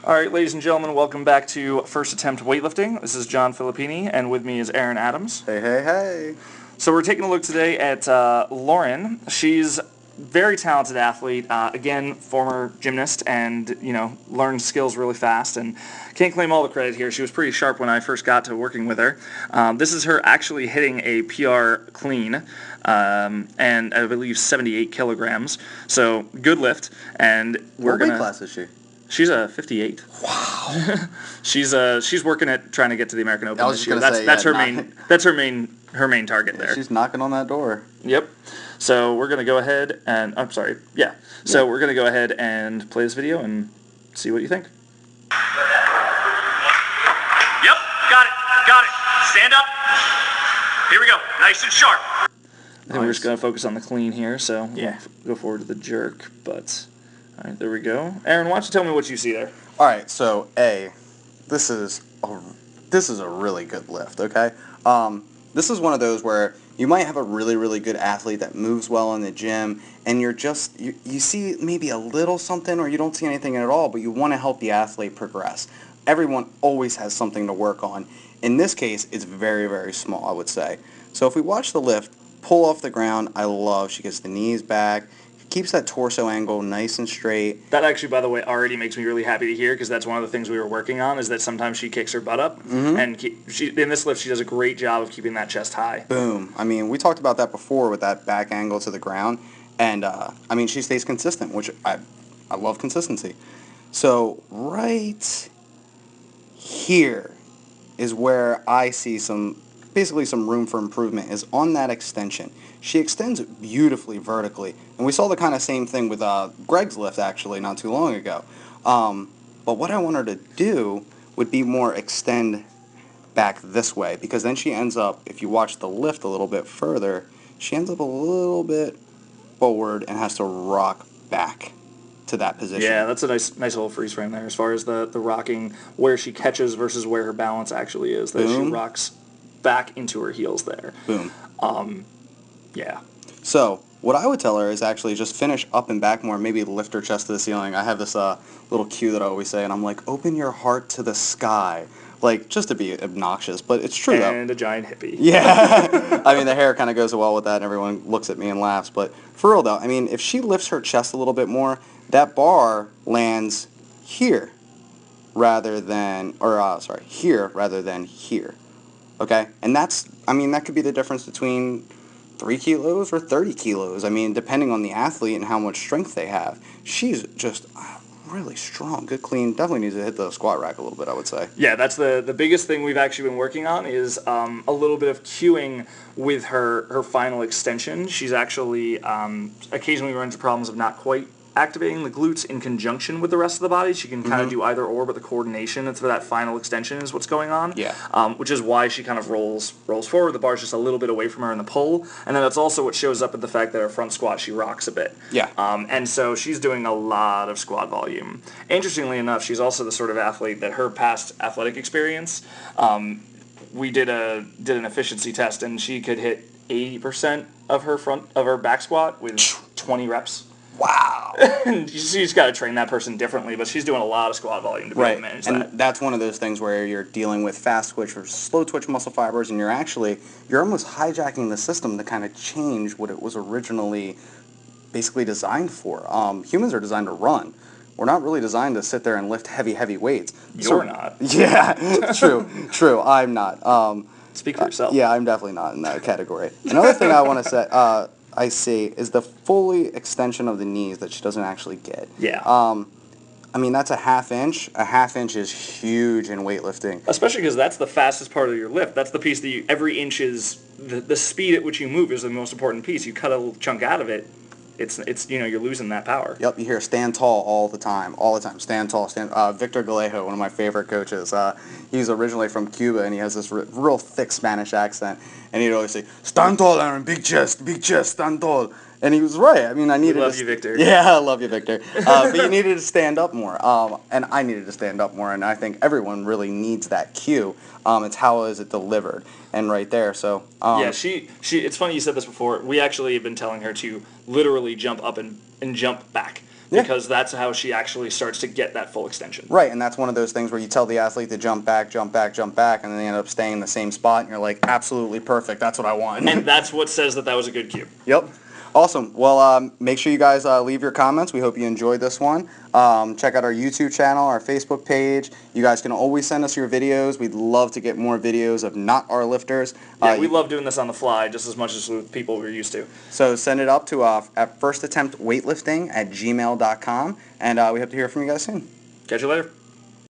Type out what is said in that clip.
All right, ladies and gentlemen, welcome back to First Attempt Weightlifting. This is John Filippini, and with me is Aaron Adams. Hey, hey, hey. So we're taking a look today at Lauren. She's a very talented athlete, again, former gymnast, and, learned skills really fast, and can't claim all the credit here. She was pretty sharp when I first got to working with her. This is her actually hitting a PR clean, and I believe 78 kilograms, so good lift, and we're going to... What weight class is she? She's a 58. Wow. She's working at trying to get to the American Open this year. That's her main target there. She's knocking on that door. Yep. So we're gonna go ahead and So we're gonna go ahead and play this video and see what you think. Yep, got it. Stand up. Here we go. Nice and sharp. I think we're just gonna focus on the clean here. So we'll go forward to the jerk, but. All right, there we go. Aaron, why don't you tell me what you see there? All right, so this is a really good lift. Okay, this is one of those where you might have a really, really good athlete that moves well in the gym, and you see maybe a little something, or you don't see anything at all, but you want to help the athlete progress. Everyone always has something to work on. In this case, it's very, very small, I would say. So if we watch the lift, pull off the ground, she gets the knees back. Keeps that torso angle nice and straight. That actually, by the way, already makes me really happy to hear, because that's one of the things we were working on, is that sometimes she kicks her butt up, and in this lift she does a great job of keeping that chest high. Boom. I mean, we talked about that before with that back angle to the ground, and she stays consistent, which I love consistency. So right here is where I see basically some room for improvement, is on that extension. She extends beautifully vertically, and we saw the kind of same thing with Greg's lift actually not too long ago. But what I want her to do would be more extend back this way, because then she ends up, if you watch the lift a little bit further, she ends up a little bit forward and has to rock back to that position. Yeah, that's a nice little freeze frame there, as far as the rocking, where she catches versus where her balance actually is. That she rocks back into her heels there. Boom. Yeah. So what I would tell her is actually just finish up and back more, maybe lift her chest to the ceiling. I have this little cue that I always say, and I'm like, open your heart to the sky. Like, just to be obnoxious, but it's true though. And a giant hippie. Yeah. I mean, the hair kind of goes well with that, and everyone looks at me and laughs. But for real though, I mean, if she lifts her chest a little bit more, that bar lands here rather than, here rather than here. Okay? And that could be the difference between 3 kilos or 30 kilos. I mean, depending on the athlete and how much strength they have. She's just really strong, good clean. Definitely needs to hit the squat rack a little bit, I would say. Yeah, that's the biggest thing we've actually been working on, is a little bit of cueing with her final extension. She's actually occasionally runs into problems of not quite activating the glutes in conjunction with the rest of the body. She can kind of do either or, but the coordination for that final extension is what's going on. Yeah. Which is why she kind of rolls forward. The bar's just a little bit away from her in the pull, and then that's also what shows up in the fact that her front squat, she rocks a bit. Yeah. And so she's doing a lot of squat volume. Interestingly enough, she's also the sort of athlete that her past athletic experience, we did an efficiency test, and she could hit 80% of her back squat with 20 reps. Wow. She's got to train that person differently, but she's doing a lot of squat volume to be able to manage that. And that's one of those things where you're dealing with fast twitch or slow twitch muscle fibers, and you're almost hijacking the system to kind of change what it was originally basically designed for. Humans are designed to run. We're not really designed to sit there and lift heavy weights. You're not. Yeah, true. I'm not. Speak for yourself. Yeah, I'm definitely not in that category. Another thing I want to say, I see, is the fully extension of the knees that she doesn't actually get. Yeah. I mean, that's a half inch. A half inch is huge in weightlifting. Especially because that's the fastest part of your lift. That's the piece that every inch is, the speed at which you move is the most important piece. You cut a little chunk out of it, it's you're losing that power. Yep, you hear stand tall all the time. Stand tall, Victor Galejo, one of my favorite coaches. He's originally from Cuba, and he has this real thick Spanish accent, and he'd always say, stand tall, Aaron, big chest, stand tall. And he was right. I mean, I needed to... love you, Victor. Yeah, I love you, Victor. But you needed to stand up more. And I needed to stand up more. And I think everyone really needs that cue. It's how is it delivered. And right there, so... yeah, she. It's funny you said this before. We actually have been telling her to literally jump up and jump back. because that's how she actually starts to get that full extension. Right, and that's one of those things where you tell the athlete to jump back, jump back, jump back, and then they end up staying in the same spot, and you're like, absolutely perfect, that's what I want. And that's what says that was a good cue. Yep. Awesome. Well, make sure you guys leave your comments. We hope you enjoyed this one. Check out our YouTube channel, our Facebook page. You guys can always send us your videos. We'd love to get more videos of not our lifters. Yeah, we love doing this on the fly just as much as with people we're used to. So send it up to at firstattemptweightlifting@gmail.com, and we hope to hear from you guys soon. Catch you later.